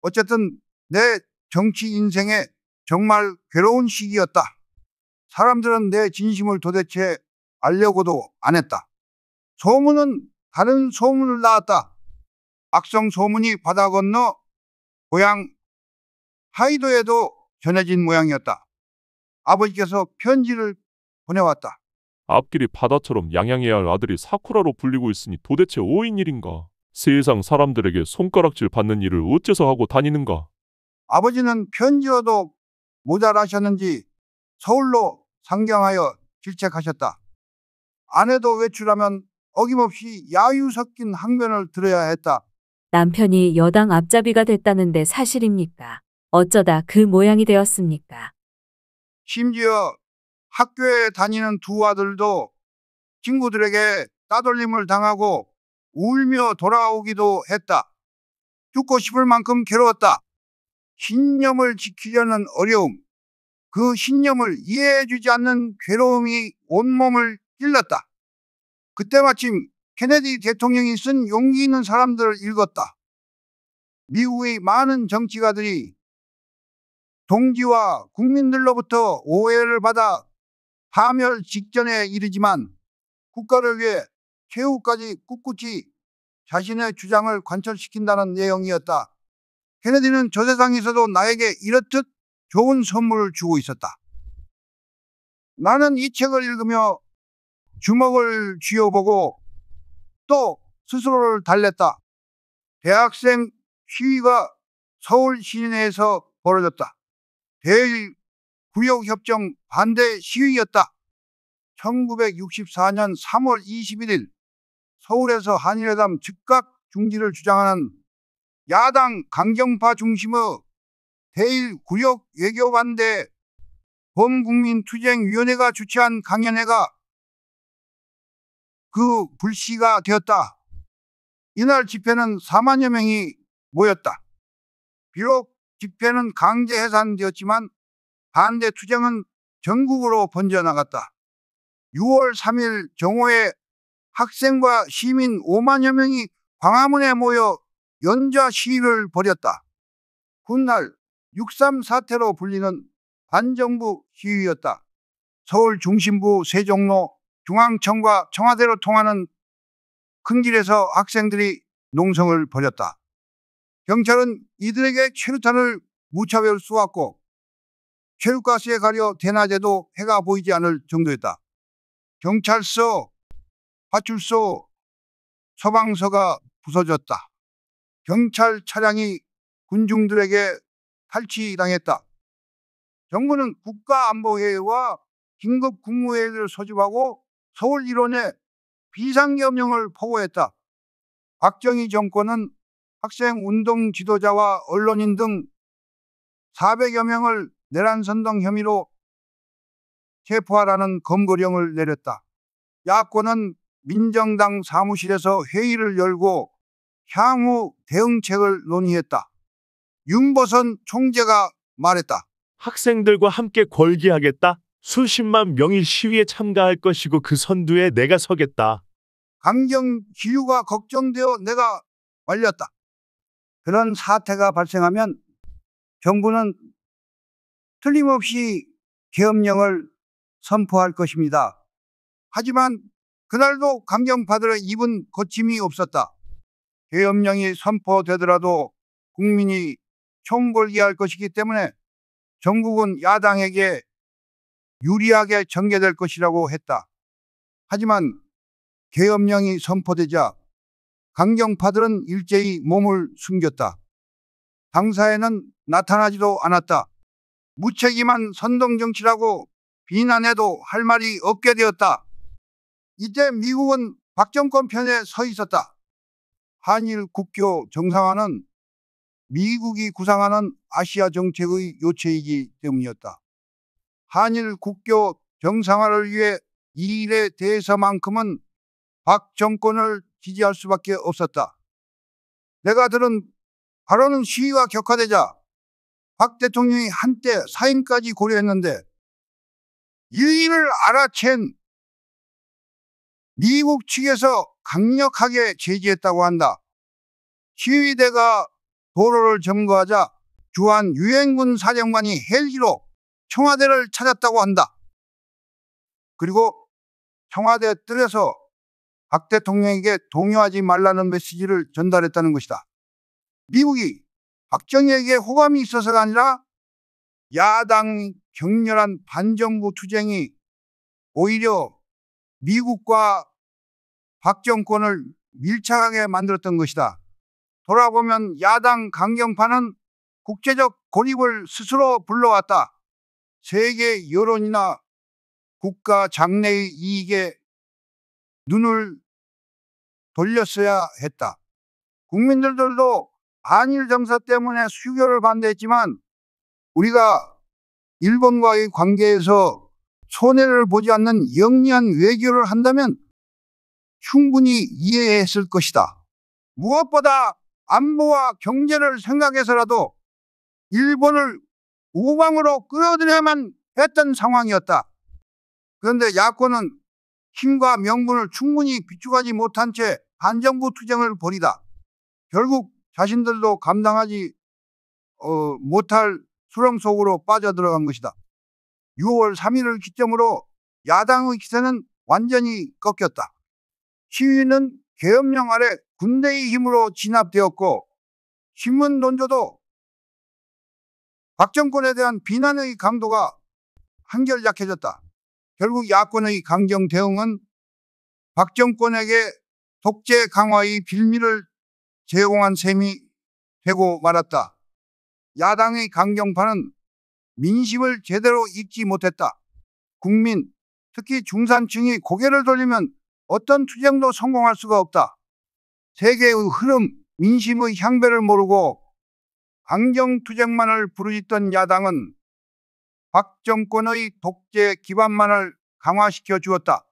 어쨌든 내 정치 인생에 정말 괴로운 시기였다. 사람들은 내 진심을 도대체 알려고도 안 했다. 소문은 다른 소문을 낳았다. 악성 소문이 바다 건너 고향 하이도에도 전해진 모양이었다. 아버지께서 편지를 보내왔다. 앞길이 바다처럼 양양해야 할 아들이 사쿠라로 불리고 있으니 도대체 오인 일인가? 세상 사람들에게 손가락질 받는 일을 어째서 하고 다니는가? 아버지는 편지여도 모자라셨는지 서울로 상경하여 질책하셨다. 아내도 외출하면 어김없이 야유 섞인 항변을 들어야 했다. 남편이 여당 앞잡이가 됐다는데 사실입니까? 어쩌다 그 모양이 되었습니까? 심지어 학교에 다니는 두 아들도 친구들에게 따돌림을 당하고 울며 돌아오기도 했다. 죽고 싶을 만큼 괴로웠다. 신념을 지키려는 어려움, 그 신념을 이해해주지 않는 괴로움이 온몸을 찔렀다. 그때 마침 케네디 대통령이 쓴 용기 있는 사람들을 읽었다. 미국의 많은 정치가들이 동지와 국민들로부터 오해를 받아 파멸 직전에 이르지만 국가를 위해 최후까지 꿋꿋이 자신의 주장을 관철시킨다는 내용이었다. 케네디는 저 세상에서도 나에게 이렇듯 좋은 선물을 주고 있었다. 나는 이 책을 읽으며 주먹을 쥐어보고 또 스스로를 달랬다. 대학생 시위가 서울 시내에서 벌어졌다. 대일 구역협정 반대 시위였다. 1964년 3월 21일 서울에서 한일회담 즉각 중지를 주장하는 야당 강경파 중심의 대일 구역 외교 반대 범국민투쟁위원회가 주최한 강연회가 그 불씨가 되었다. 이날 집회는 4만여 명이 모였다. 비록 집회는 강제 해산되었지만 반대 투쟁은 전국으로 번져나갔다. 6월 3일 정오에 학생과 시민 5만여 명이 광화문에 모여 연좌 시위를 벌였다. 훗날 6.3 사태로 불리는 반정부 시위였다. 서울 중심부 세종로 중앙청과 청와대로 통하는 큰 길에서 학생들이 농성을 벌였다. 경찰은 이들에게 최루탄을 무차별 쏘았고 최루가스에 가려 대낮에도 해가 보이지 않을 정도였다. 경찰서, 파출소, 소방서가 부서졌다. 경찰 차량이 군중들에게 탈취당했다. 정부는 국가안보회의와 긴급 국무회의를 소집하고 서울 일원에 비상계엄령을 포고했다. 박정희 정권은 학생운동 지도자와 언론인 등 400여 명을 내란선동 혐의로 체포하라는 검거령을 내렸다. 야권은 민정당 사무실에서 회의를 열고 향후 대응책을 논의했다. 윤보선 총재가 말했다. 학생들과 함께 걸기하겠다. 수십만 명이 시위에 참가할 것이고 그 선두에 내가 서겠다. 강경 기류가 걱정되어 내가 말렸다. 그런 사태가 발생하면 정부는 틀림없이 계엄령을 선포할 것입니다. 하지만 그날도 강경파들의 입은 거침이 없었다. 계엄령이 선포되더라도 국민이 총궐기할 것이기 때문에 전국은 야당에게 유리하게 전개될 것이라고 했다. 하지만 계엄령이 선포되자 강경파들은 일제히 몸을 숨겼다. 당사에는 나타나지도 않았다. 무책임한 선동정치라고 비난해도 할 말이 없게 되었다. 이때 미국은 박정권 편에 서 있었다. 한일 국교 정상화는 미국이 구상하는 아시아 정책의 요체이기 때문이었다. 한일 국교 정상화를 위해 이 일에 대해서만큼은 박 정권을 지지할 수밖에 없었다. 내가 들은 발언은 시위가 격화되자 박 대통령이 한때 사임까지 고려했는데 이를 알아챈 미국 측에서 강력하게 제지했다고 한다. 시위대가 도로를 점거하자 주한 유엔군 사령관이 헬기로 청와대를 찾았다고 한다. 그리고 청와대 뜰에서 박 대통령에게 동요하지 말라는 메시지를 전달했다는 것이다. 미국이 박정희에게 호감이 있어서가 아니라 야당 격렬한 반정부 투쟁이 오히려 미국과 박 정권을 밀착하게 만들었던 것이다. 돌아보면 야당 강경파는 국제적 고립을 스스로 불러왔다. 세계 여론이나 국가 장래의 이익에 눈을 돌렸어야 했다. 국민들도 한일 정서 때문에 수교를 반대했지만 우리가 일본과의 관계에서 손해를 보지 않는 영리한 외교를 한다면 충분히 이해했을 것이다. 무엇보다 안보와 경제를 생각해서라도 일본을 우방으로 끌어들여야만 했던 상황이었다. 그런데 야권은 힘과 명분을 충분히 비축하지 못한 채 반정부 투쟁을 벌이다. 결국 자신들도 감당하지 못할 수렁 속으로 빠져들어간 것이다. 6월 3일을 기점으로 야당의 기세는 완전히 꺾였다. 시위는 계엄령 아래 군대의 힘으로 진압되었고 신문 논조도 박 정권에 대한 비난의 강도가 한결 약해졌다. 결국 야권의 강경 대응은 박 정권에게 독재 강화의 빌미를 제공한 셈이 되고 말았다. 야당의 강경파는 민심을 제대로 읽지 못했다. 국민, 특히 중산층이 고개를 돌리면 어떤 투쟁도 성공할 수가 없다. 세계의 흐름, 민심의 향배를 모르고 강경투쟁만을 부르짖던 야당은 박 정권의 독재 기반만을 강화시켜 주었다.